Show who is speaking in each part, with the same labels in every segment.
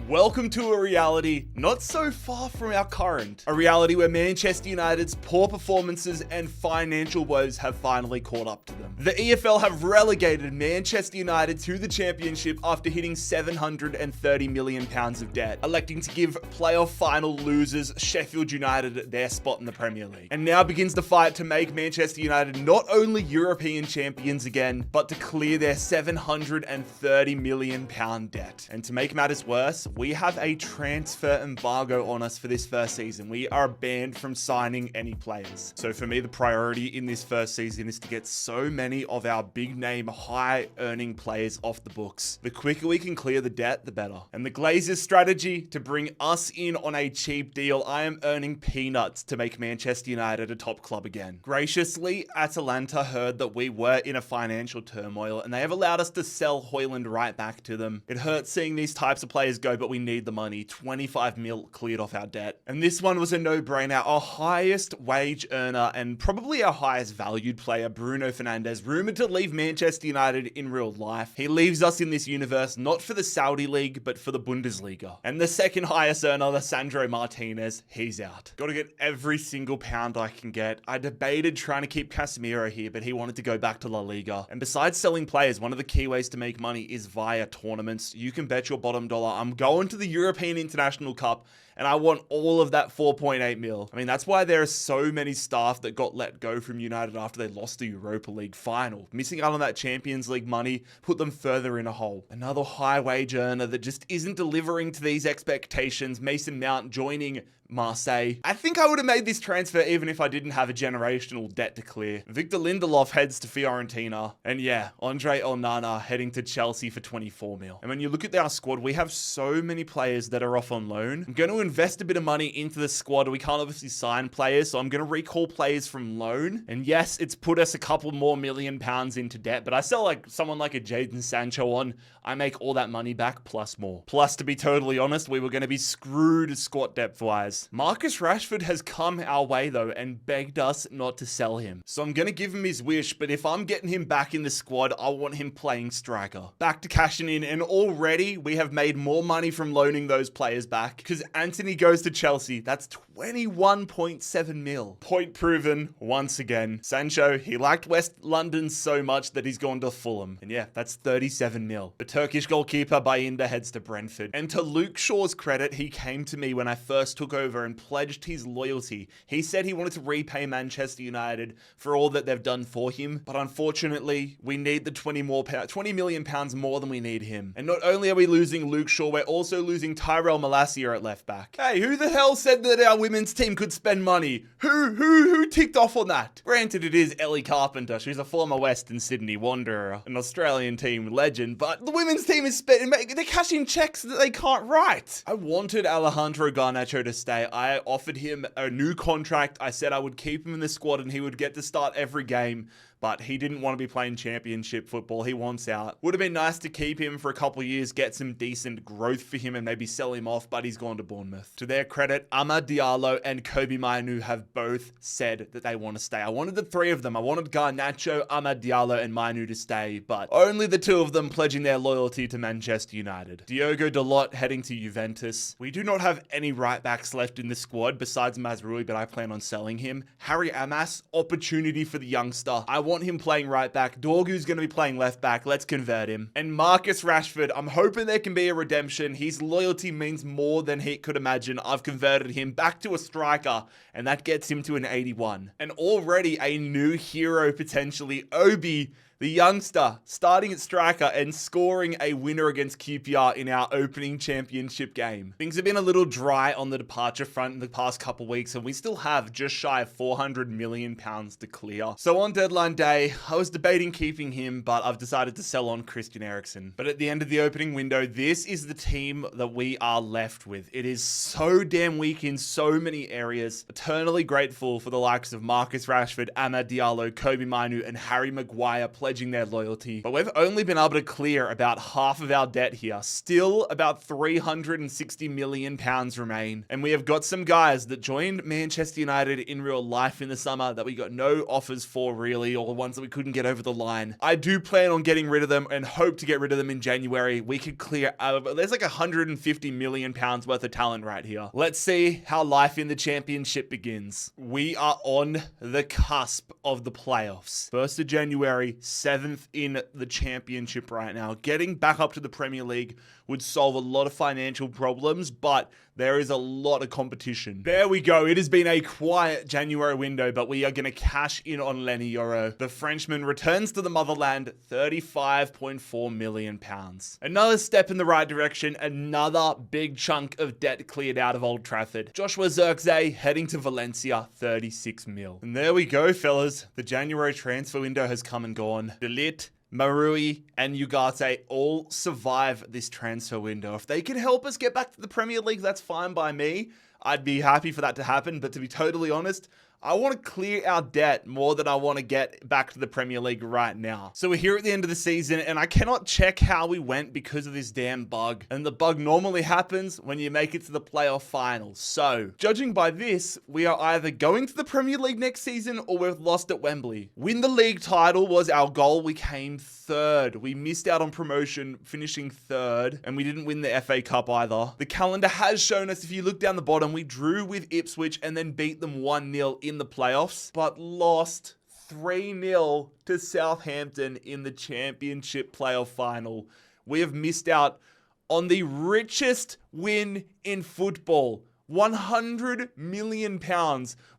Speaker 1: Welcome to a reality not so far from our current. A reality where Manchester United's poor performances and financial woes have finally caught up to them. The EFL have relegated Manchester United to the Championship after hitting £730 million of debt, electing to give playoff final losers Sheffield United their spot in the Premier League. And now begins the fight to make Manchester United not only European champions again, but to clear their £730 million debt. And to make matters worse, we have a transfer embargo on us for this first season. We are banned from signing any players. So for me, the priority in this first season is to get so many of our big name, high earning players off the books. The quicker we can clear the debt, the better. And the Glazers' strategy to bring us in on a cheap deal, I am earning peanuts to make Manchester United a top club again. Graciously, Atalanta heard that we were in a financial turmoil and they have allowed us to sell Højlund right back to them. It hurts seeing these types of players go, but we need the money. 25 mil cleared off our debt. And this one was a no-brainer. Our highest wage earner and probably our highest valued player, Bruno Fernandes, rumored to leave Manchester United in real life. He leaves us in this universe not for the Saudi League, but for the Bundesliga. And the second highest earner, Lisandro Martinez, he's out. Got to get every single pound I can get. I debated trying to keep Casemiro here, but he wanted to go back to La Liga. And besides selling players, one of the key ways to make money is via tournaments. You can bet your bottom dollar I'm going to the European International Cup and I want all of that 4.8 mil. I mean, that's why there are so many staff that got let go from United after they lost the Europa League final. Missing out on that Champions League money put them further in a hole. Another high wage earner that just isn't delivering to these expectations, Mason Mount joining Marseille. I think I would have made this transfer even if I didn't have a generational debt to clear. Victor Lindelof heads to Fiorentina. And yeah, Andre Onana heading to Chelsea for 24 mil. And when you look at our squad, we have so many players that are off on loan. I'm going to invest a bit of money into the squad. We can't obviously sign players, so I'm going to recall players from loan. And yes, it's put us a couple more £1 million into debt, but I sell like someone like a Jadon Sancho on, I make all that money back plus more. Plus, to be totally honest, we were going to be screwed squad depth-wise. Marcus Rashford has come our way though and begged us not to sell him. So I'm going to give him his wish, but if I'm getting him back in the squad, I want him playing striker. Back to cashing in, and already we have made more money from loaning those players back because Anthony goes to Chelsea. That's 21.7 mil. Point proven once again. Sancho, he liked West London so much that he's gone to Fulham. And yeah, that's 37 mil. The Turkish goalkeeper Bayindir heads to Brentford. And to Luke Shaw's credit, he came to me when I first took over and pledged his loyalty. He said he wanted to repay Manchester United for all that they've done for him. But unfortunately, we need the 20 million pounds more than we need him. And not only are we losing Luke Shaw, we're also losing Tyrell Malacia at left back. Hey, who the hell said that our women's team could spend money? Who ticked off on that? Granted, it is Ellie Carpenter. She's a former Western Sydney Wanderer, an Australian team legend, but the women's team is they're cashing checks that they can't write. I wanted Alejandro Garnacho to stay. I offered him a new contract. I said I would keep him in the squad and he would get to start every game. But he didn't want to be playing championship football. He wants out. Would have been nice to keep him for a couple of years, get some decent growth for him and maybe sell him off, but he's gone to Bournemouth. To their credit, Amad Diallo and Kobe Mainoo have both said that they want to stay. I wanted the three of them. I wanted Garnacho, Amad Diallo and Mainoo to stay, but only the two of them pledging their loyalty to Manchester United. Diogo Dalot heading to Juventus. We do not have any right backs left in the squad besides Mazraoui, but I plan on selling him. Harry Amas, opportunity for the youngster. I want him playing right back. Dorgu's going to be playing left back. Let's convert him. And Marcus Rashford, I'm hoping there can be a redemption. His loyalty means more than he could imagine. I've converted him back to a striker, and that gets him to an 81. And already a new hero potentially, Obi, the youngster, starting at striker and scoring a winner against QPR in our opening championship game. Things have been a little dry on the departure front in the past couple weeks, and we still have just shy of £400 million to clear. So on deadline day, I was debating keeping him, but I've decided to sell on Christian Eriksen. But at the end of the opening window, this is the team that we are left with. It is so damn weak in so many areas. Eternally grateful for the likes of Marcus Rashford, Amad Diallo, Kobe Mainoo, and Harry Maguire pledging pledging their loyalty. But we've only been able to clear about half of our debt here. Still about £360 million remain. And we have got some guys that joined Manchester United in real life in the summer that we got no offers for really, or ones that we couldn't get over the line. I do plan on getting rid of them and hope to get rid of them in January. We could clear there's like £150 million worth of talent right here. Let's see how life in the championship begins. We are on the cusp of the playoffs. 1st of January, 7th in the championship right now. Getting back up to the Premier League would solve a lot of financial problems, but there is a lot of competition. There we go. It has been a quiet January window, but we are going to cash in on Lenny Yoro. The Frenchman returns to the motherland, £35.4 million. Another step in the right direction, another big chunk of debt cleared out of Old Trafford. Joshua Zirkzee heading to Valencia, 36 mil. And there we go, fellas. The January transfer window has come and gone. De Ligt, Marui and Ugarte all survive this transfer window. If they can help us get back to the Premier League, that's fine by me. I'd be happy for that to happen. But to be totally honest, I want to clear our debt more than I want to get back to the Premier League right now. So we're here at the end of the season and I cannot check how we went because of this damn bug. And the bug normally happens when you make it to the playoff finals. So judging by this, we are either going to the Premier League next season or we've lost at Wembley. Win the league title was our goal. We came third. We missed out on promotion, finishing third, and we didn't win the FA Cup either. The calendar has shown us, if you look down the bottom, we drew with Ipswich and then beat them 1-0 in the playoffs, but lost 3-0 to Southampton in the championship playoff final. We have missed out on the richest win in football. £100 million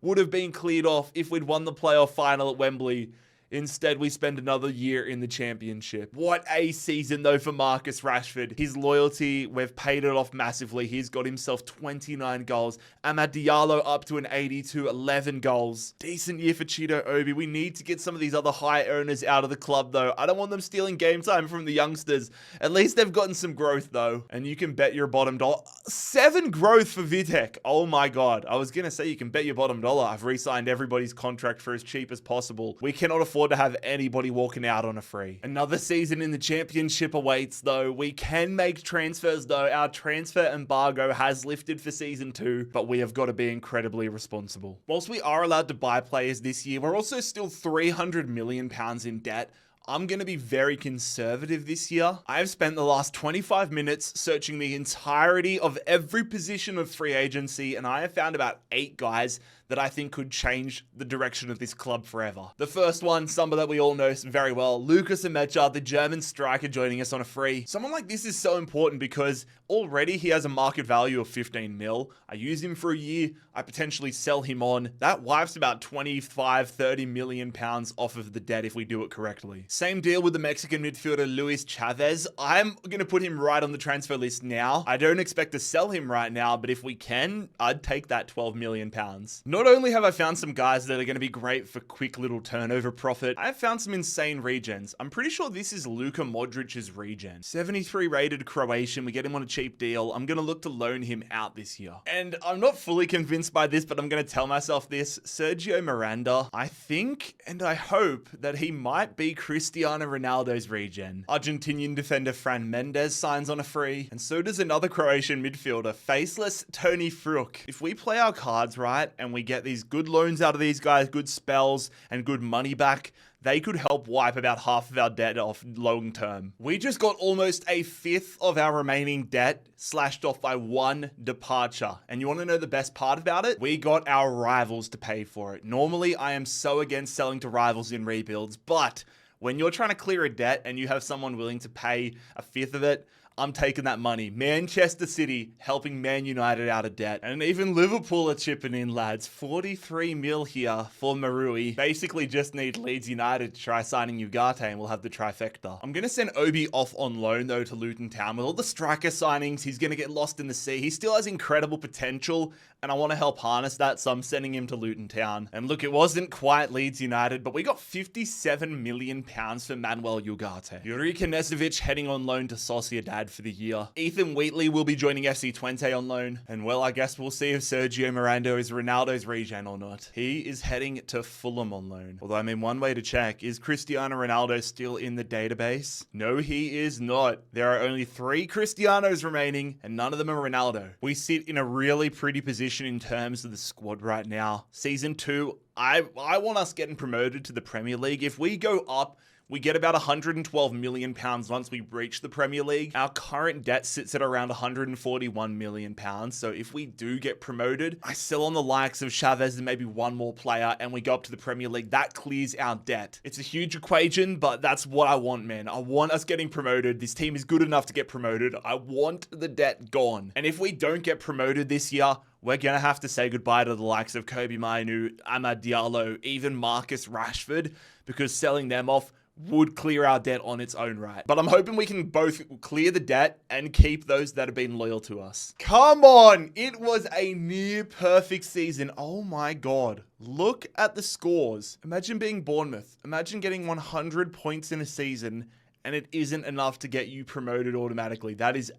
Speaker 1: would have been cleared off if we'd won the playoff final at Wembley. Instead, we spend another year in the championship. What a season, though, for Marcus Rashford. His loyalty, we've paid it off massively. He's got himself 29 goals. Amad Diallo up to an 82, 11 goals. Decent year for Cheeto Obi. We need to get some of these other high earners out of the club, though. I don't want them stealing game time from the youngsters. At least they've gotten some growth, though. And you can bet your bottom dollar. 7 growth for Vitek. Oh, my God. I was going to say you can bet your bottom dollar. I've re-signed everybody's contract for as cheap as possible. We cannot afford to have anybody walking out on a free. Another season in the championship awaits, though. We can make transfers, though. Our transfer embargo has lifted for season 2, but we have got to be incredibly responsible. Whilst we are allowed to buy players this year, we're also still £300 million in debt. I'm going to be very conservative this year. I've spent the last 25 minutes searching the entirety of every position of free agency, and I have found about 8 guys that I think could change the direction of this club forever. The first one, somebody that we all know very well, Lucas Emecha, the German striker, joining us on a free. Someone like this is so important because already he has a market value of 15 mil. I use him for a year. I potentially sell him on. That wipes about 25, 30 million pounds off of the debt if we do it correctly. Same deal with the Mexican midfielder Luis Chavez. I'm going to put him right on the transfer list now. I don't expect to sell him right now, but if we can, I'd take that 12 million pounds. Not only have I found some guys that are going to be great for quick little turnover profit, I've found some insane regens. I'm pretty sure this is Luka Modric's regen. 73 rated Croatian. We get him on a cheap deal. I'm going to look to loan him out this year. And I'm not fully convinced by this, but I'm going to tell myself this. Sergio Miranda, I think and I hope that he might be Cristiano Ronaldo's regen. Argentinian defender Fran Mendes signs on a free, and so does another Croatian midfielder, faceless Tony Fruk. If we play our cards right and we get these good loans out of these guys, good spells and good money back, they could help wipe about half of our debt off long term. We just got almost a fifth of our remaining debt slashed off by one departure. And you want to know the best part about it? We got our rivals to pay for it. Normally, I am so against selling to rivals in rebuilds, but when you're trying to clear a debt and you have someone willing to pay a fifth of it, I'm taking that money. Manchester City helping Man United out of debt. And even Liverpool are chipping in, lads. 43 mil here for Marui. Basically just need Leeds United to try signing Ugarte and we'll have the trifecta. I'm going to send Obi off on loan, though, to Luton Town. With all the striker signings, he's going to get lost in the sea. He still has incredible potential, and I want to help harness that, so I'm sending him to Luton Town. And look, it wasn't quite Leeds United, but we got £57 million for Manuel Ugarte. Jurij Knežević heading on loan to Sociedad. had for the year. Ethan Wheatley will be joining FC Twente on loan. And well, I guess we'll see if Sergio Miranda is Ronaldo's regen or not. He is heading to Fulham on loan. Although, I mean, one way to check, is Cristiano Ronaldo still in the database? No, he is not. There are only 3 Cristianos remaining, and none of them are Ronaldo. We sit in a really pretty position in terms of the squad right now. Season 2, I want us getting promoted to the Premier League. If we go up, we get about £112 million once we reach the Premier League. Our current debt sits at around £141 million. So if we do get promoted, I sell on the likes of Chavez and maybe one more player, and we go up to the Premier League. That clears our debt. It's a huge equation, but that's what I want, man. I want us getting promoted. This team is good enough to get promoted. I want the debt gone. And if we don't get promoted this year, we're going to have to say goodbye to the likes of Kobe Mainu, Amad Diallo, even Marcus Rashford, because selling them off would clear our debt on its own right. But I'm hoping we can both clear the debt and keep those that have been loyal to us. Come on! It was a near perfect season. Oh my God. Look at the scores. Imagine being Bournemouth. Imagine getting 100 points in a season and it isn't enough to get you promoted automatically. That is...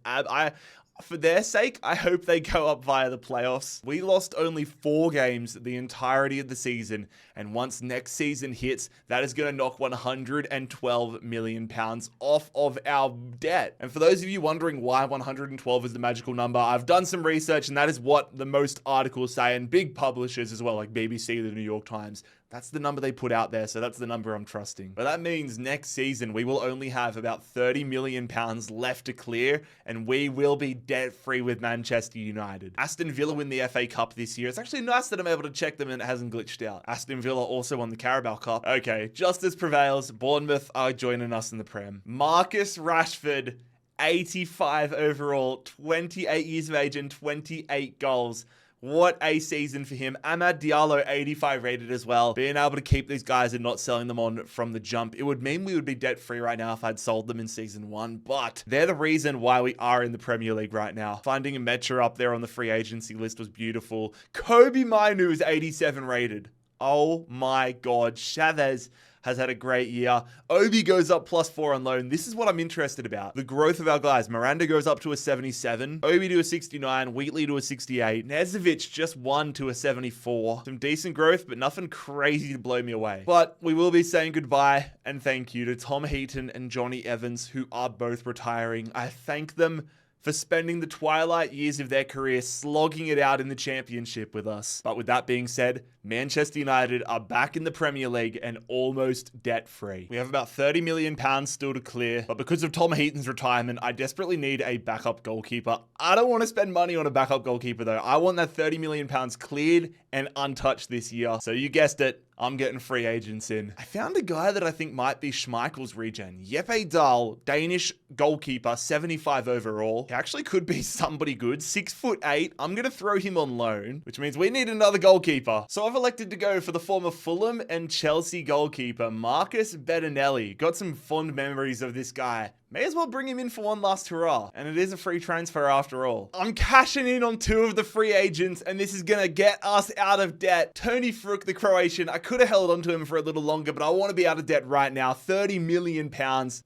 Speaker 1: For their sake, I hope they go up via the playoffs. We lost only 4 games the entirety of the season, and once next season hits, that is going to knock £112 million off of our debt. And for those of you wondering why 112 is the magical number, I've done some research, and that is what the most articles say, and big publishers as well, like BBC, the New York Times. That's the number they put out there, so that's the number I'm trusting. But that means next season, we will only have about £30 million left to clear, and we will be debt-free with Manchester United. Aston Villa win the FA Cup this year. It's actually nice that I'm able to check them and it hasn't glitched out. Aston Villa also won the Carabao Cup. Okay, justice prevails. Bournemouth are joining us in the Prem. Marcus Rashford, 85 overall, 28 years of age and 28 goals. What a season for him. Amad Diallo, 85 rated as well. Being able to keep these guys and not selling them on from the jump, it would mean we would be debt-free right now if I'd sold them in season 1, but they're the reason why we are in the Premier League right now. Finding a Metra up there on the free agency list was beautiful. Kobe Mainu is 87 rated. Oh my God. Chavez has had a great year. Obi goes up +4 on loan. This is what I'm interested about. The growth of our guys. Miranda goes up to a 77. Obi to a 69. Wheatley to a 68. Nezovic just 1 to a 74. Some decent growth, but nothing crazy to blow me away. But we will be saying goodbye and thank you to Tom Heaton and Johnny Evans, who are both retiring. I thank them for spending the twilight years of their career slogging it out in the championship with us. But with that being said, Manchester United are back in the Premier League and almost debt-free. We have about £30 million still to clear, but because of Tom Heaton's retirement, I desperately need a backup goalkeeper. I don't want to spend money on a backup goalkeeper though. I want that £30 million cleared and untouched this year. So you guessed it, I'm getting free agents in. I found a guy that I think might be Schmeichel's regen. Jeppe Dahl, Danish goalkeeper, 75 overall. He actually could be somebody good. 6'8". I'm going to throw him on loan, which means we need another goalkeeper. So I've elected to go for the former Fulham and Chelsea goalkeeper, Marcus Bettinelli. Got some fond memories of this guy. May as well bring him in for one last hurrah. And it is a free transfer after all. I'm cashing in on 2 of the free agents, and this is going to get us out of debt. Tony Fruk, the Croatian, I could have held on to him for a little longer, but I want to be out of debt right now. £30 million.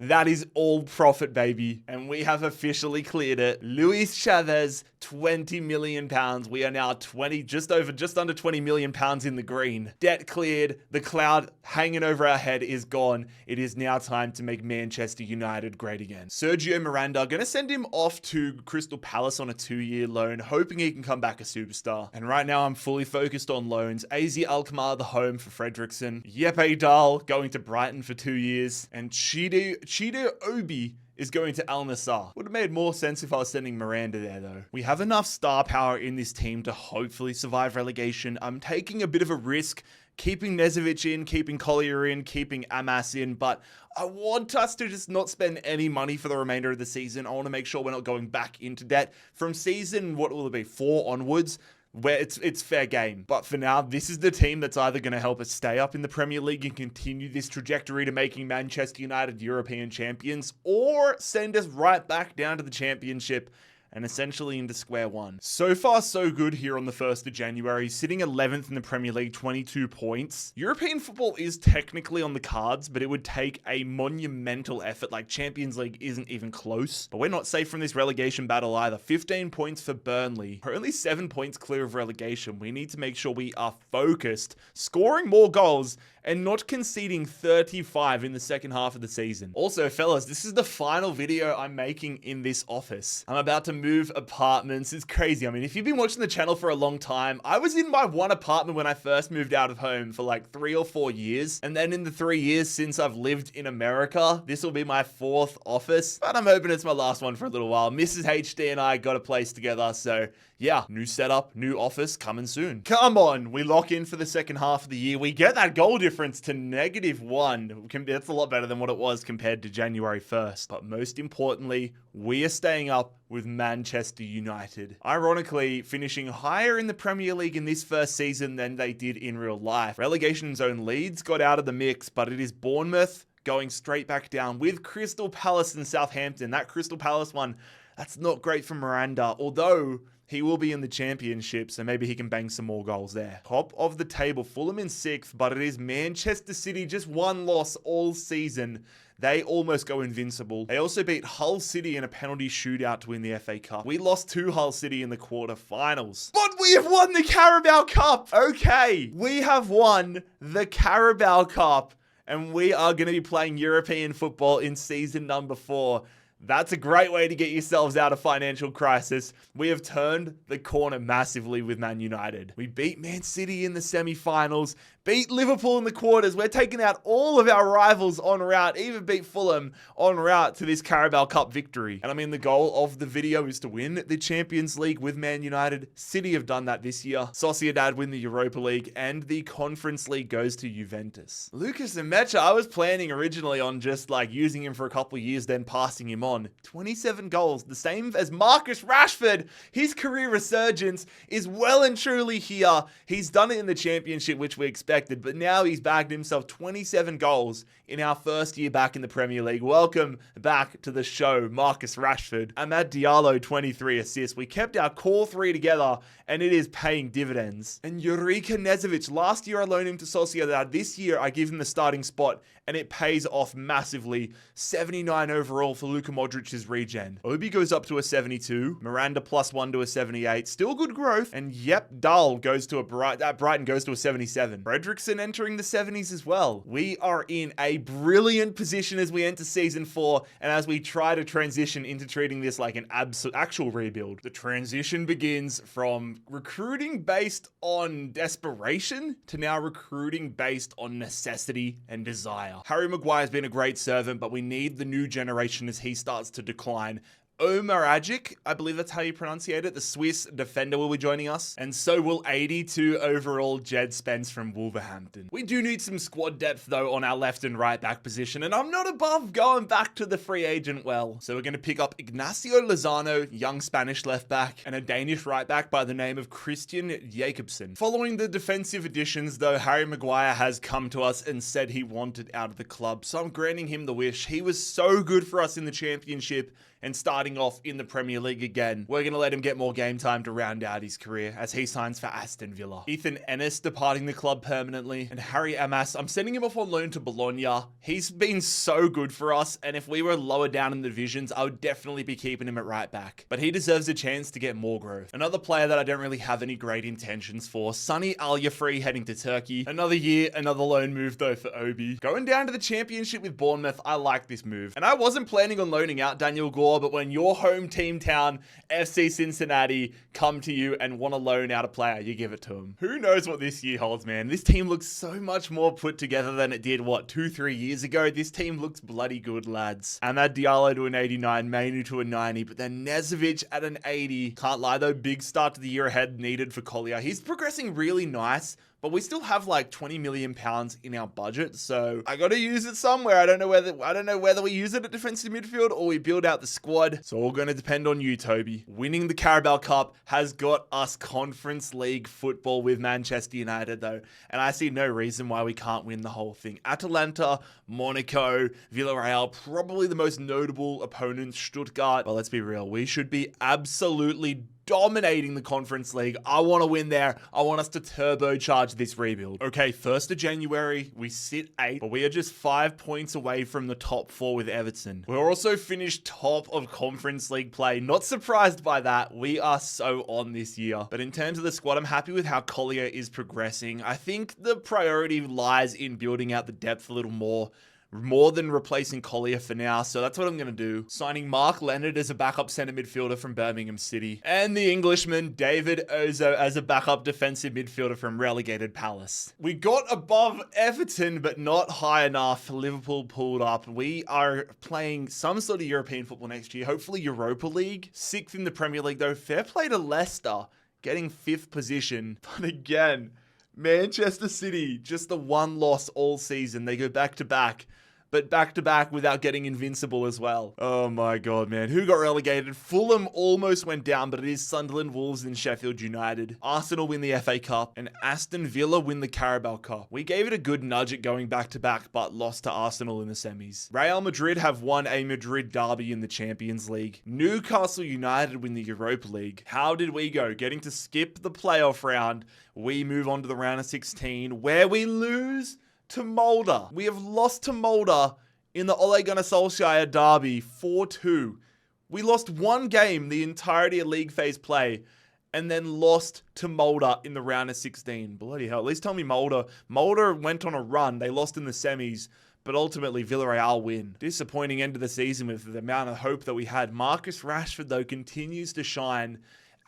Speaker 1: That is all profit, baby. And we have officially cleared it. Luis Chavez, £20 million. We are now just under £20 million in the green. Debt cleared. The cloud hanging over our head is gone. It is now time to make Manchester United great again. Sergio Miranda, gonna send him off to Crystal Palace on a 2-year loan, hoping he can come back a superstar. And right now I'm fully focused on loans. AZ Alkmaar, the home for Fredrickson. Jeppe Dahl going to Brighton for 2 years. And Chido Obi is going to Al Nassr. Would have made more sense if I was sending Miranda there though. We have enough star power in this team to hopefully survive relegation. I'm taking a bit of a risk keeping Nezovic in, keeping Collier in, keeping Amas in, but I want us to just not spend any money for the remainder of the season. I want to make sure we're not going back into debt. From season, what will it be, 4 onwards, where it's fair game. But for now, this is the team that's either going to help us stay up in the Premier League and continue this trajectory to making Manchester United European champions, or send us right back down to the Championship and essentially into square one. So far, so good here on the 1st of January, sitting 11th in the Premier League, 22 points. European football is technically on the cards, but it would take a monumental effort. Like, Champions League isn't even close. But we're not safe from this relegation battle either. 15 points for Burnley. We're only 7 points clear of relegation. We need to make sure we are focused, scoring more goals, and not conceding 35 in the second half of the season. Also, fellas, this is the final video I'm making in this office. I'm about to move apartments. It's crazy. I mean, if you've been watching the channel for a long time, I was in my one apartment when I first moved out of home for like 3 or 4 years. And then in the 3 years since I've lived in America, this will be my 4th office. But I'm hoping it's my last one for a little while. Mrs. HD and I got a place together, so yeah, new setup, new office coming soon. Come on, we lock in for the second half of the year. We get that goal difference to -1. That's a lot better than what it was compared to January 1st. But most importantly, we are staying up with Manchester United. Ironically, finishing higher in the Premier League in this first season than they did in real life. Relegation zone Leeds got out of the mix, but it is Bournemouth going straight back down with Crystal Palace and Southampton. That Crystal Palace one, that's not great for Miranda, although he will be in the championship, so maybe he can bang some more goals there. Top of the table, Fulham in 6th, but it is Manchester City, just one loss all season. They almost go invincible. They also beat Hull City in a penalty shootout to win the FA Cup. We lost to Hull City in the quarterfinals. But we have won the Carabao Cup! Okay, we have won the Carabao Cup, and we are going to be playing European football in season number 4. That's a great way to get yourselves out of financial crisis. We have turned the corner massively with Man United. We beat Man City in the semi-finals, beat Liverpool in the quarters. We're taking out all of our rivals en route, even beat Fulham en route to this Carabao Cup victory. And I mean, the goal of the video is to win the Champions League with Man United. City have done that this year. Sociedad win the Europa League, and the Conference League goes to Juventus. Lucas Mecha, I was planning originally on just like using him for a couple of years, then passing him on. 27 goals, the same as Marcus Rashford. His career resurgence is well and truly here. He's done it in the Championship, which we expected, but now he's bagged himself 27 goals in our first year back in the Premier League. Welcome back to the show, Marcus Rashford. Amad Diallo, 23 assists. We kept our core 3 together, and it is paying dividends. And Jurika Nezovic, last year I loaned him to Sociedad. This year I give him the starting spot, and it pays off massively. 79 overall for Luka Modric's regen. Obi goes up to a 72. Miranda +1 to a 78. Still good growth. And yep, Dahl goes to a Brighton goes to a 77. Fredrickson entering the 70s as well. We are in a brilliant position as we enter season 4, and as we try to transition into treating this like an actual rebuild. The transition begins from recruiting based on desperation to now recruiting based on necessity and desire. Harry Maguire's been a great servant, but we need the new generation as he starts to decline. Omar Agic, I believe that's how you pronunciate it, the Swiss defender will be joining us. And so will 82 overall Jed Spence from Wolverhampton. We do need some squad depth though on our left and right back position, and I'm not above going back to the free agent well. So we're going to pick up Ignacio Lozano, young Spanish left back, and a Danish right back by the name of Christian Jakobsen. Following the defensive additions though, Harry Maguire has come to us and said he wanted out of the club. So I'm granting him the wish. He was so good for us in the Championship, and starting off in the Premier League again. We're going to let him get more game time to round out his career as he signs for Aston Villa. Ethan Ennis departing the club permanently, and Harry Amas, I'm sending him off on loan to Bologna. He's been so good for us, and if we were lower down in the divisions, I would definitely be keeping him at right back. But he deserves a chance to get more growth. Another player that I don't really have any great intentions for, Sonny Al-Yafri heading to Turkey. Another year, another loan move though for Obi. Going down to the Championship with Bournemouth, I like this move. And I wasn't planning on loaning out Daniel Gore, but when your home team town, FC Cincinnati, come to you and want to loan out a player, you give it to them. Who knows what this year holds, man? This team looks so much more put together than it did, what, 2-3 years ago? This team looks bloody good, lads. Amad Diallo to an 89, Mainu to a 90, but then Nezovic at an 80. Can't lie though, big start to the year ahead needed for Collier. He's progressing really nice, but we still have like 20 million pounds in our budget, so I gotta use it somewhere. I don't know whether we use it at defensive midfield or we build out the squad. It's all gonna depend on you, Toby. Winning the Carabao Cup has got us Conference League football with Manchester United though, and I see no reason why we can't win the whole thing. Atalanta, Monaco, Villarreal, probably the most notable opponents, Stuttgart, but let's be real, we should be absolutely dominating the Conference League. I want to win there. I want us to turbocharge this rebuild. Okay, 1st of January, we sit 8th, but we are just 5 points away from the top 4 with Everton. We're also finished top of Conference League play. Not surprised by that. We are so on this year. But in terms of the squad, I'm happy with how Collier is progressing. I think the priority lies in building out the depth a little more than replacing Collier for now, so that's what I'm going to do. Signing Mark Leonard as a backup centre midfielder from Birmingham City, and the Englishman David Ozo as a backup defensive midfielder from Relegated Palace. We got above Everton, but not high enough. Liverpool pulled up. We are playing some sort of European football next year, hopefully Europa League. 6th in the Premier League though. Fair play to Leicester, getting 5th position. But again, Manchester City, just the one loss all season. They go back to back, but back to back without getting invincible as well. Oh my God, man. Who got relegated? Fulham almost went down, but it is Sunderland, Wolves, and Sheffield United. Arsenal win the FA Cup, and Aston Villa win the Carabao Cup. We gave it a good nudge at going back to back, but lost to Arsenal in the semis. Real Madrid have won a Madrid derby in the Champions League. Newcastle United win the Europa League. How did we go? Getting to skip the playoff round. We move on to the round of 16, where we lose to Molde. We have lost to Molde in the Ole Gunnar Solskjaer derby 4-2. We lost one game the entirety of league phase play and then lost to Molde in the round of 16. Bloody hell. At least tell me Molde went on a run. They lost in the semis, but ultimately Villarreal win. Disappointing end of the season with the amount of hope that we had. Marcus Rashford, though, continues to shine.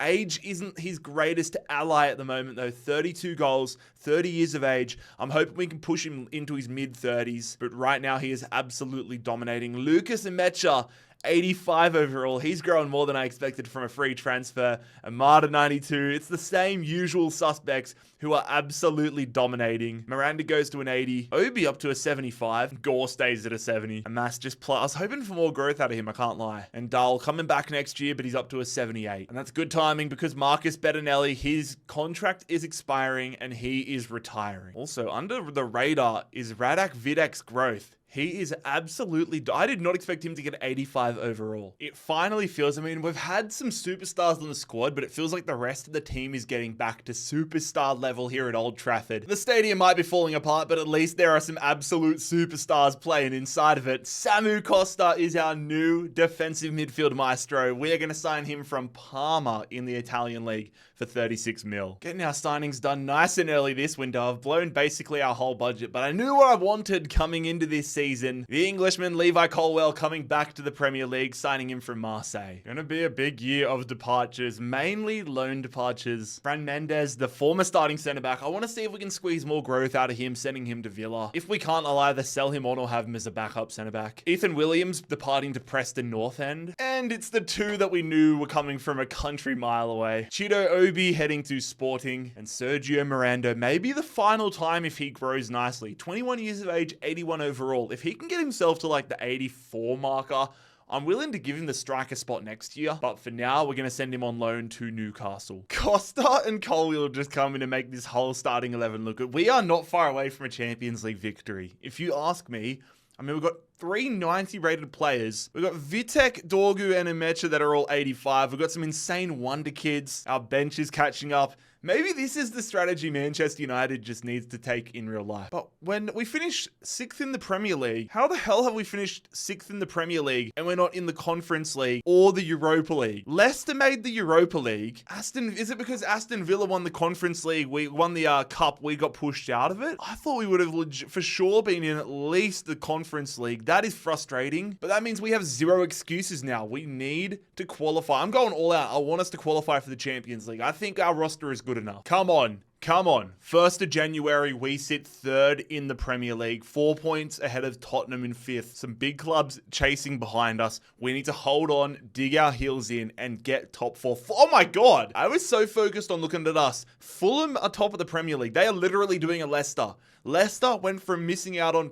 Speaker 1: Age isn't his greatest ally at the moment, though. 32 goals, 30 years of age. I'm hoping we can push him into his mid-30s, but right now he is absolutely dominating. Lucas Emecha, 85 overall. He's grown more than I expected from a free transfer. Amada, 92. It's the same usual suspects who are absolutely dominating. Miranda goes to an 80. Obi up to a 75. Gore stays at a 70. And that's just plus. I was hoping for more growth out of him, I can't lie. And Dahl coming back next year, but he's up to a 78. And that's good timing because Marcus Bettinelli, his contract is expiring and he is retiring. Also, under the radar is Radak Videk's growth. He is absolutely... I did not expect him to get 85 overall. It finally feels... I mean, we've had some superstars on the squad, but it feels like the rest of the team is getting back to superstar level here at Old Trafford. The stadium might be falling apart, but at least there are some absolute superstars playing inside of it. Samu Costa is our new defensive midfield maestro. We are going to sign him from Parma in the Italian league for 36 mil. Getting our signings done nice and early this window. I've blown basically our whole budget, but I knew what I wanted coming into this season. The Englishman Levi Colwell coming back to the Premier League, signing him from Marseille. Gonna be a big year of departures, mainly loan departures. Fran Mendes, the former starting centre-back, I want to see if we can squeeze more growth out of him, sending him to Villa. If we can't, I'll either sell him on or have him as a backup centre-back. Ethan Williams departing to Preston North End. And it's the two that we knew were coming from a country mile away. Chido Obi heading to Sporting, and Sergio Miranda, maybe the final time if he grows nicely. 21 years of age, 81 overall. If he can get himself to like the 84 marker, I'm willing to give him the striker spot next year, but for now, we're going to send him on loan to Newcastle. Costa and Colwell just come in to make this whole starting 11 look good. We are not far away from a Champions League victory. If you ask me, I mean, we've got 3 90 rated players. We've got Vitek, Dorgu, and Emecha that are all 85. We've got some insane wonder kids. Our bench is catching up. Maybe this is the strategy Manchester United just needs to take in real life. But when we finished 6th in the Premier League, how the hell have we finished 6th in the Premier League and we're not in the Conference League or the Europa League? Leicester made the Europa League. Is it because Aston Villa won the Conference League, we won the Cup, we got pushed out of it? I thought we would have for sure been in at least the Conference League. That is frustrating, but that means we have zero excuses now. We need to qualify. I'm going all out. I want us to qualify for the Champions League. I think our roster is good enough. Come on. Come on. 1st of January, we sit 3rd in the Premier League, 4 points ahead of Tottenham in 5th. Some big clubs chasing behind us. We need to hold on, dig our heels in, and get top 4. Oh my God. I was so focused on looking at us. Fulham are top of the Premier League. They are literally doing a Leicester. Leicester went from missing out on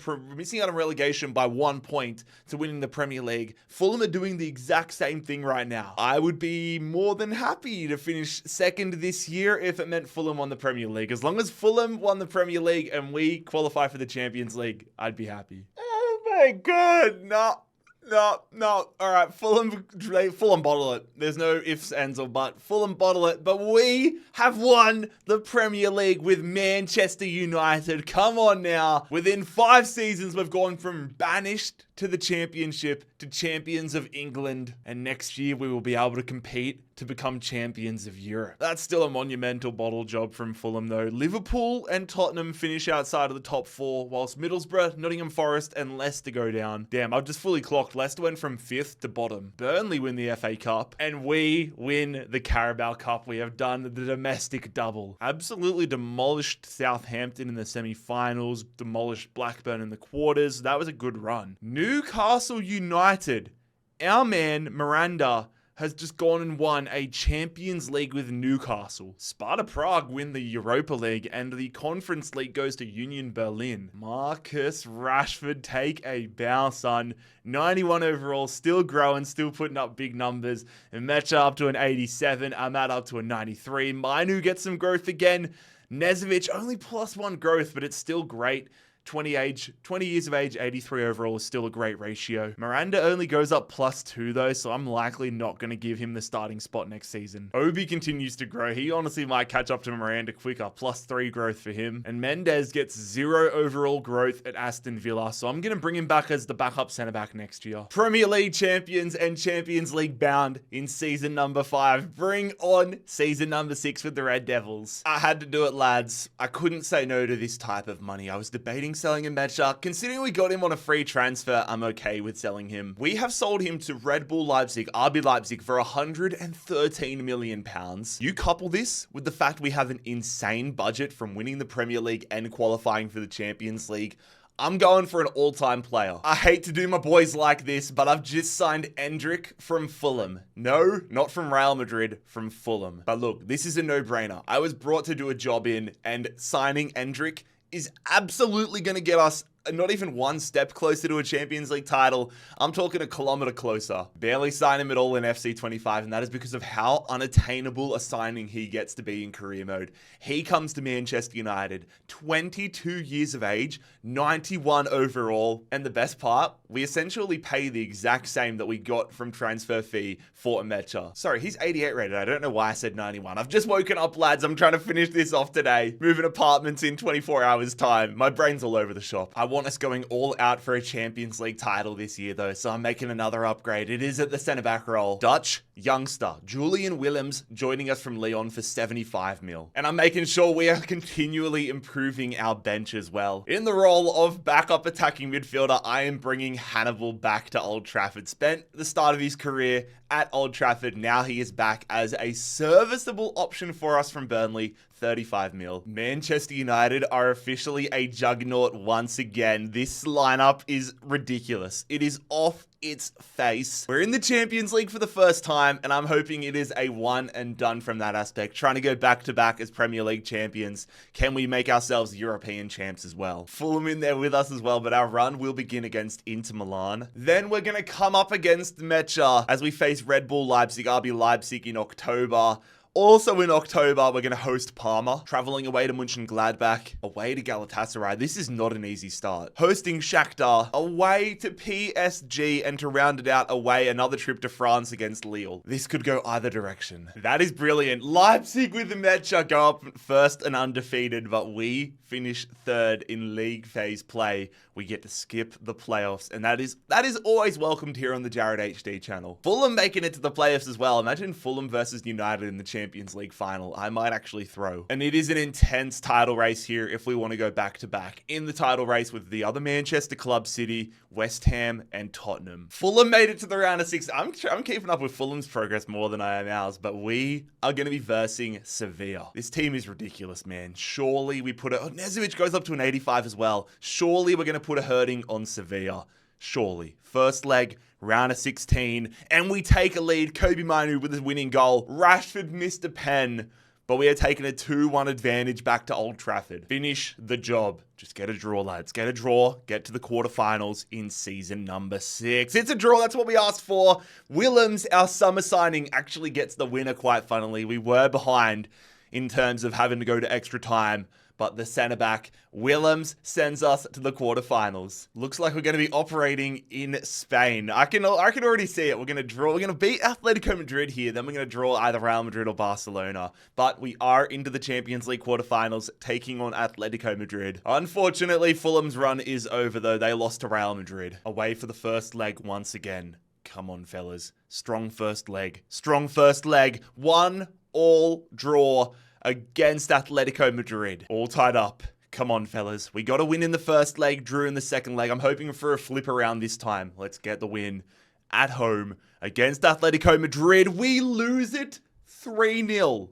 Speaker 1: relegation by 1 point to winning the Premier League. Fulham are doing the exact same thing right now. I would be more than happy to finish 2nd this year if it meant Fulham won the Premier League. As long as Fulham won the Premier League and we qualify for the Champions League, I'd be happy. Oh my God, no. All right, Fulham bottle it. There's no ifs, ands, or buts. Fulham bottle it. But we have won the Premier League with Manchester United. Come on now. Within 5 seasons, we've gone from banished to the Championship to champions of England. And next year, we will be able to compete to become champions of Europe. That's still a monumental bottle job from Fulham though. Liverpool and Tottenham finish outside of the top 4, whilst Middlesbrough, Nottingham Forest, and Leicester go down. Damn, I've just fully clocked. Leicester went from 5th to bottom. Burnley win the FA Cup, and we win the Carabao Cup. We have done the domestic double. Absolutely demolished Southampton in the semi-finals, demolished Blackburn in the quarters. That was a good run. Newcastle United. Our man, Miranda, has just gone and won a Champions League with Newcastle. Sparta Prague win the Europa League, and the Conference League goes to Union Berlin. Marcus Rashford, take a bow, son. 91 overall, still growing, still putting up big numbers. And Mecha up to an 87, Ahmad up to a 93. Mainu gets some growth again. Nezovic only +1 growth, but it's still great. 20 years of age, 83 overall is still a great ratio. Miranda only goes up +2 though, so I'm likely not going to give him the starting spot next season. Obi continues to grow. He honestly might catch up to Miranda quicker. +3 growth for him. And Mendes gets 0 overall growth at Aston Villa, so I'm going to bring him back as the backup centre-back next year. Premier League champions and Champions League bound in season number 5. Bring on season number 6 with the Red Devils. I had to do it, lads. I couldn't say no to this type of money. I was debating selling him Mecha. Considering we got him on a free transfer, I'm okay with selling him. We have sold him to Red Bull Leipzig, RB Leipzig, for £113 million. You couple this with the fact we have an insane budget from winning the Premier League and qualifying for the Champions League, I'm going for an all-time player. I hate to do my boys like this, but I've just signed Endrick from Fulham. No, not from Real Madrid, from Fulham. But look, this is a no-brainer. I was brought to do a job in, and signing Endrick is absolutely going to get us not even one step closer to a Champions League title. I'm talking a kilometer closer. Barely sign him at all in FC25, and that is because of how unattainable a signing he gets to be in career mode. He comes to Manchester United, 22 years of age, 91 overall, and the best part, we essentially pay the exact same that we got from transfer fee for Amecha. Sorry, he's 88 rated. I don't know why I said 91. I've just woken up, lads. I'm trying to finish this off today. Moving apartments in 24 hours time. My brain's all over the shop. I want us going all out for a Champions League title this year though, so I'm making another upgrade. It is at the centre-back role. Dutch youngster, Julian Willems, joining us from Lyon for 75 mil. And I'm making sure we are continually improving our bench as well. In the role of backup attacking midfielder, I am bringing Hannibal back to Old Trafford. Spent the start of his career at Old Trafford. Now he is back as a serviceable option for us from Burnley. 35 mil. Manchester United are officially a juggernaut once again. This lineup is ridiculous. It is off its face. We're in the Champions League for the first time, and I'm hoping it is a one and done from that aspect. Trying to go back to back as Premier League champions. Can we make ourselves European champs as well? Fulham in there with us as well, but our run will begin against Inter Milan. Then we're going to come up against Mecha as we face Red Bull Leipzig, RB Leipzig in October. Also in October, we're going to host Parma, traveling away to Mönchengladbach, away to Galatasaray. This is not an easy start. Hosting Shakhtar, away to PSG, and to round it out, away another trip to France against Lille. This could go either direction. That is brilliant. Leipzig with the Mecha go up first and undefeated, but we finish third in league phase play. We get to skip the playoffs, and that is always welcomed here on the JarradHD channel. Fulham making it to the playoffs as well. Imagine Fulham versus United in the Champions League final. I might actually throw. And it is an intense title race here if we want to go back to back in the title race with the other Manchester club, City, West Ham, and Tottenham. Fulham made it to the round of 6. I'm keeping up with Fulham's progress more than I am ours, but we are going to be versing Sevilla. This team is ridiculous, man. Surely we put it... Oh, Nezovic goes up to an 85 as well. Surely we're going to put a hurting on Sevilla. Surely. First leg, round of 16, and we take a lead. Kobe Mainu with his winning goal. Rashford missed a pen, but we are taking a 2-1 advantage back to Old Trafford. Finish the job. Just get a draw, lads. Get a draw. Get to the quarterfinals in season number 6. It's a draw. That's what we asked for. Willems, our summer signing, actually gets the winner, quite funnily. We were behind in terms of having to go to extra time, but the centre-back, Willems, sends us to the quarterfinals. Looks like we're going to be operating in Spain. I can already see it. We're going to draw. We're going to beat Atletico Madrid here. Then we're going to draw either Real Madrid or Barcelona. But we are into the Champions League quarterfinals, taking on Atletico Madrid. Unfortunately, Fulham's run is over, though. They lost to Real Madrid. Away for the first leg once again. Come on, fellas. Strong first leg. Strong first leg. 1-1 draw against Atletico Madrid. All tied up. Come on, fellas. We got a win in the first leg, drew in the second leg. I'm hoping for a flip around this time. Let's get the win at home against Atletico Madrid. We lose it 3-0.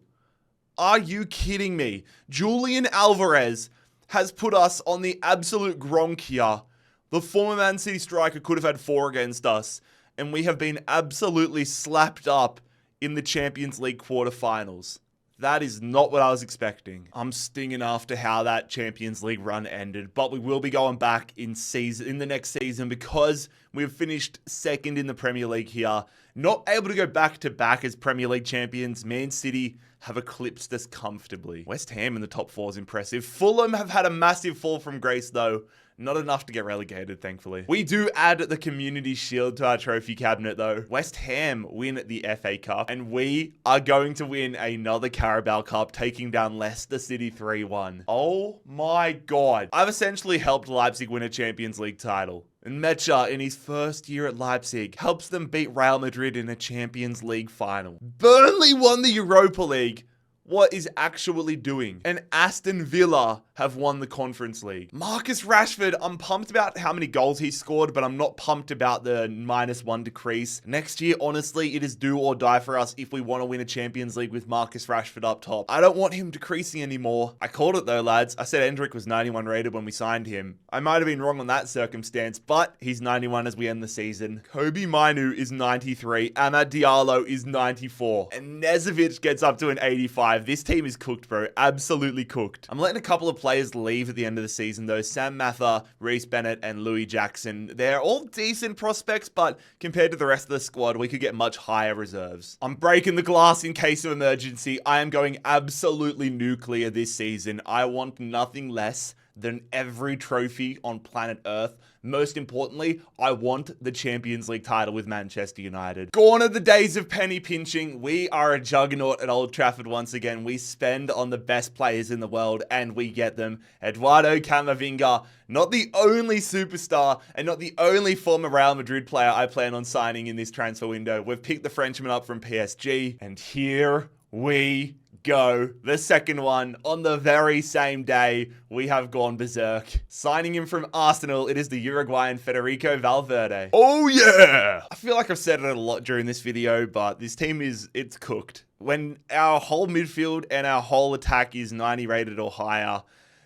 Speaker 1: Are you kidding me? Julian Alvarez has put us on the absolute gronk here. The former Man City striker could have had 4 against us, and we have been absolutely slapped up in the Champions League quarterfinals. That is not what I was expecting. I'm stinging after how that Champions League run ended, but we will be going back in the next season because we've finished second in the Premier League here. Not able to go back to back as Premier League champions. Man City have eclipsed us comfortably. West Ham in the top 4 is impressive. Fulham have had a massive fall from grace though. Not enough to get relegated, thankfully. We do add the Community Shield to our trophy cabinet, though. West Ham win the FA Cup, and we are going to win another Carabao Cup, taking down Leicester City 3-1. Oh my God. I've essentially helped Leipzig win a Champions League title. And Mecha, in his first year at Leipzig, helps them beat Real Madrid in a Champions League final. Burnley won the Europa League. What is actually doing? And Aston Villa have won the Conference League. Marcus Rashford, I'm pumped about how many goals he scored, but I'm not pumped about the -1 decrease. Next year, honestly, it is do or die for us if we want to win a Champions League with Marcus Rashford up top. I don't want him decreasing anymore. I called it though, lads. I said Endrick was 91 rated when we signed him. I might have been wrong on that circumstance, but he's 91 as we end the season. Kobe Mainu is 93. Amad Diallo is 94. And Nezovic gets up to an 85. This team is cooked, bro. Absolutely cooked. I'm letting a couple of players leave at the end of the season, though. Sam Mather, Reece Bennett, and Louis Jackson. They're all decent prospects, but compared to the rest of the squad, we could get much higher reserves. I'm breaking the glass in case of emergency. I am going absolutely nuclear this season. I want nothing less than every trophy on planet Earth. Most importantly, I want the Champions League title with Manchester United. Gone are the days of penny pinching. We are a juggernaut at Old Trafford once again. We spend on the best players in the world and we get them. Eduardo Camavinga, not the only superstar and not the only former Real Madrid player I plan on signing in this transfer window. We've picked the Frenchman up from PSG, and here we go. The second one on the very same day. We have gone berserk. Signing him from Arsenal, it is the Uruguayan Federico Valverde. Oh yeah! I feel like I've said it a lot during this video, but this team it's cooked. When our whole midfield and our whole attack is 90 rated or higher,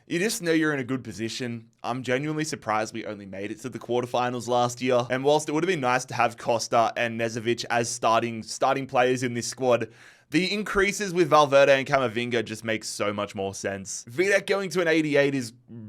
Speaker 1: you just know you're in a good position. I'm genuinely surprised we only made it to the quarterfinals last year. And whilst it would have been nice to have Costa and Nezovic as starting players in this squad, the increases with Valverde and Camavinga just makes so much more sense. Vidic going to an 88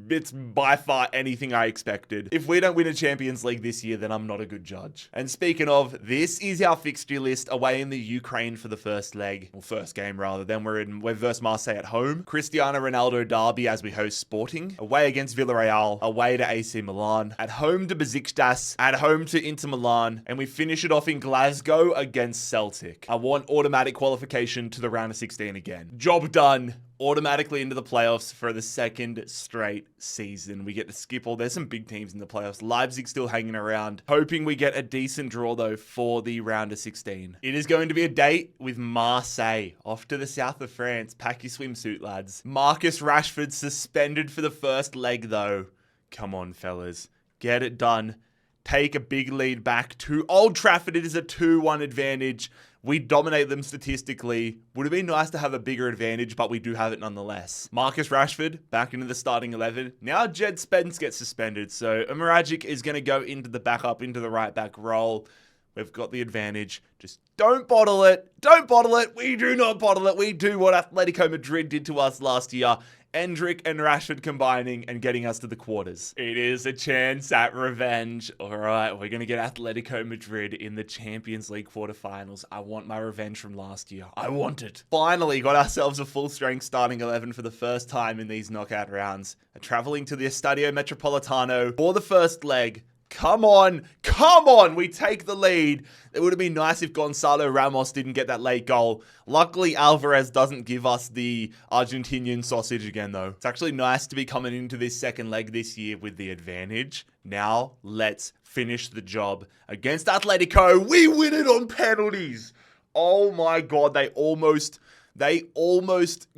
Speaker 1: it's by far anything I expected. If we don't win a Champions League this year, then I'm not a good judge. And speaking of, this is our fixture list away in the Ukraine for the first leg, or first game rather. Then we're versus Marseille at home. Cristiano Ronaldo derby as we host Sporting. Away against Villarreal. Away to AC Milan. At home to Besiktas. At home to Inter Milan. And we finish it off in Glasgow against Celtic. I want automatic qualification qualification to the round of 16 again. Job done. Automatically into the playoffs for the second straight season. We get to skip all. There's some big teams in the playoffs. Leipzig still hanging around. Hoping we get a decent draw, though, for the round of 16. It is going to be a date with Marseille. Off to the south of France. Pack your swimsuit, lads. Marcus Rashford suspended for the first leg, though. Come on, fellas. Get it done. Take a big lead back to Old Trafford. It is a 2-1 advantage. We dominate them statistically. Would have been nice to have a bigger advantage, but we do have it nonetheless. Marcus Rashford back into the starting 11. Now Jed Spence gets suspended, so Umaragic is going to go into the backup, into the right back role. We've got the advantage. Just don't bottle it. Don't bottle it. We do not bottle it. We do what Atletico Madrid did to us last year. Endrick and Rashford combining and getting us to the quarters. It is a chance at revenge. All right, we're going to get Atletico Madrid in the Champions League quarterfinals. I want my revenge from last year. I want it. Finally got ourselves a full-strength starting 11 for the first time in these knockout rounds. Traveling to the Estadio Metropolitano for the first leg. Come on. Come on. We take the lead. It would have been nice if Gonzalo Ramos didn't get that late goal. Luckily, Alvarez doesn't give us the Argentinian sausage again, though. It's actually nice to be coming into this second leg this year with the advantage. Now, let's finish the job against Atletico. We win it on penalties. Oh my God. They almost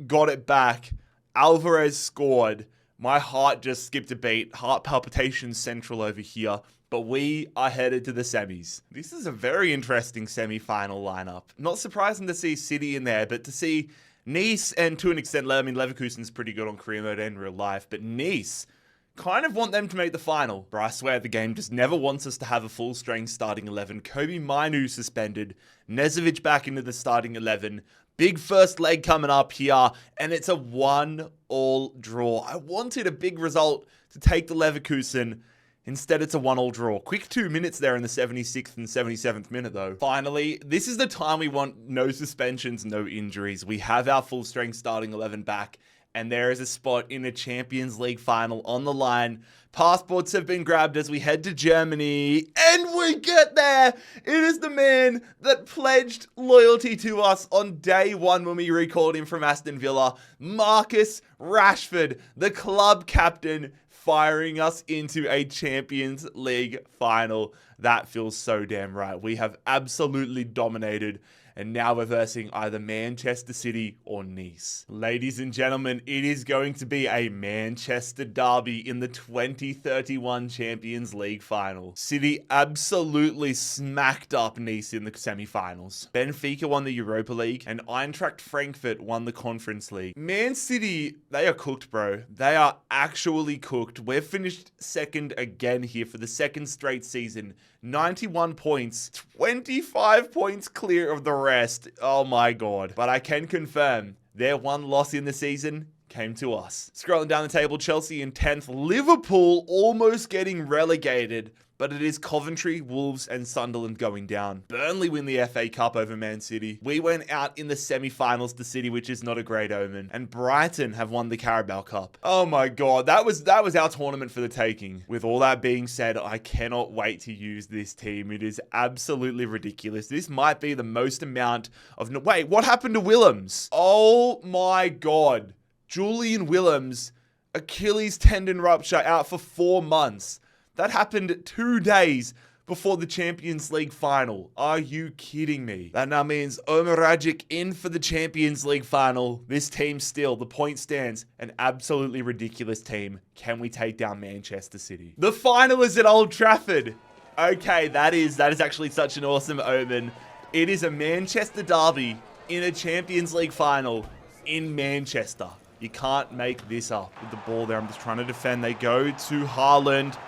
Speaker 1: got it back. Alvarez scored. My heart just skipped a beat. Heart palpitations central over here. But we are headed to the semis. This is a very interesting semi-final lineup. Not surprising to see City in there, but to see Nice and to an extent, Leverkusen's pretty good on career mode and real life. But Nice, kind of want them to make the final. But I swear the game just never wants us to have a full-strength starting 11. Kobe Mainu suspended. Nezovic back into the starting 11. Big first leg coming up here, and it's a 1-1 draw. I wanted a big result to take the Leverkusen. Instead, it's a 1-1 draw. Quick 2 minutes there in the 76th and 77th minute, though. Finally, this is the time we want no suspensions, no injuries. We have our full-strength starting 11 back, and there is a spot in a Champions League final on the line. Passports have been grabbed as we head to Germany, and we get there. It is the man that pledged loyalty to us on day one when we recalled him from Aston Villa, Marcus Rashford, the club captain, firing us into a Champions League final. That feels so damn right. We have absolutely dominated. And now we're versing either Manchester City or Nice. Ladies and gentlemen, it is going to be a Manchester derby in the 2031 Champions League final. City absolutely smacked up Nice in the semi-finals. Benfica won the Europa League and Eintracht Frankfurt won the Conference League. Man City, they are cooked, bro. They are actually cooked. We've finished second again here for the second straight season. 91 points, 25 points clear of the rest. Oh my God. But I can confirm their one loss in the season came to us. Scrolling down the table, Chelsea in 10th, Liverpool almost getting relegated. But it is Coventry, Wolves, and Sunderland going down. Burnley win the FA Cup over Man City. We went out in the semi-finals to City, which is not a great omen. And Brighton have won the Carabao Cup. Oh my God, that was our tournament for the taking. With all that being said, I cannot wait to use this team. It is absolutely ridiculous. This might be the most amount of... Wait, what happened to Willems? Oh my God. Julian Willems, Achilles tendon rupture, out for 4 months. That happened 2 days before the Champions League final. Are you kidding me? That now means Umaragic in for the Champions League final. This team still, the point stands, an absolutely ridiculous team. Can we take down Manchester City? The final is at Old Trafford. Okay, that is actually such an awesome omen. It is a Manchester derby in a Champions League final in Manchester. You can't make this up. With the ball there, I'm just trying to defend. They go to Haaland.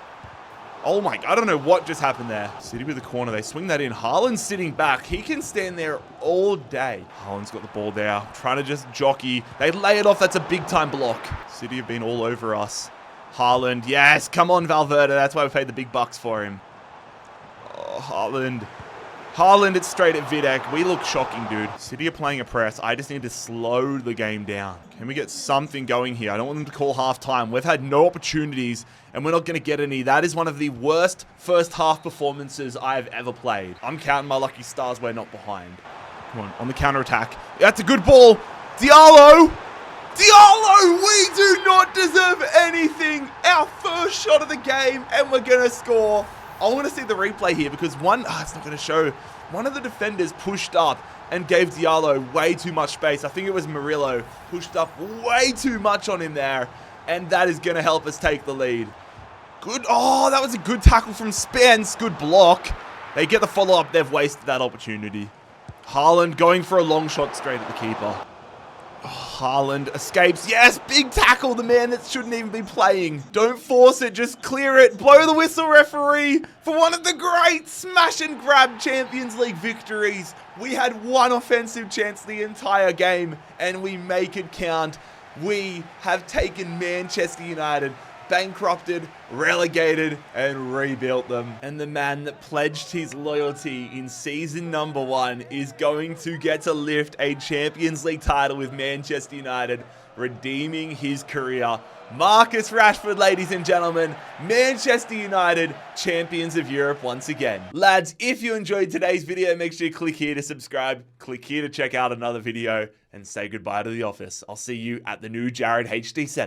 Speaker 1: Oh my, I don't know what just happened there. City with the corner, they swing that in. Haaland's sitting back. He can stand there all day. Haaland's got the ball there, trying to just jockey. They lay it off, that's a big time block. City have been all over us. Haaland, yes, come on Valverde, that's why we paid the big bucks for him. Oh, Haaland. Haaland, it's straight at Vidic. We look shocking, dude. City are playing a press. I just need to slow the game down. Can we get something going here? I don't want them to call halftime. We've had no opportunities, and we're not going to get any. That is one of the worst first half performances I've ever played. I'm counting my lucky stars we're not behind. Come on the counter-attack. That's a good ball. Diallo! We do not deserve anything. Our first shot of the game, and we're going to score. I want to see the replay here because it's not going to show. One of the defenders pushed up and gave Diallo way too much space. I think it was Murillo pushed up way too much on him there, and that is going to help us take the lead. Good. Oh, that was a good tackle from Spence. Good block. They get the follow-up. They've wasted that opportunity. Haaland going for a long shot straight at the keeper. Oh, Haaland escapes. Yes, big tackle. The man that shouldn't even be playing. Don't force it. Just clear it. Blow the whistle, referee, for one of the great smash and grab Champions League victories. We had one offensive chance the entire game, and we make it count. We have taken Manchester United, bankrupted, relegated, and rebuilt them. And the man that pledged his loyalty in season number 1 is going to get to lift a Champions League title with Manchester United, redeeming his career. Marcus Rashford, ladies and gentlemen, Manchester United, champions of Europe once again. Lads, if you enjoyed today's video, make sure you click here to subscribe, click here to check out another video, and say goodbye to the office. I'll see you at the new JarradHD setup.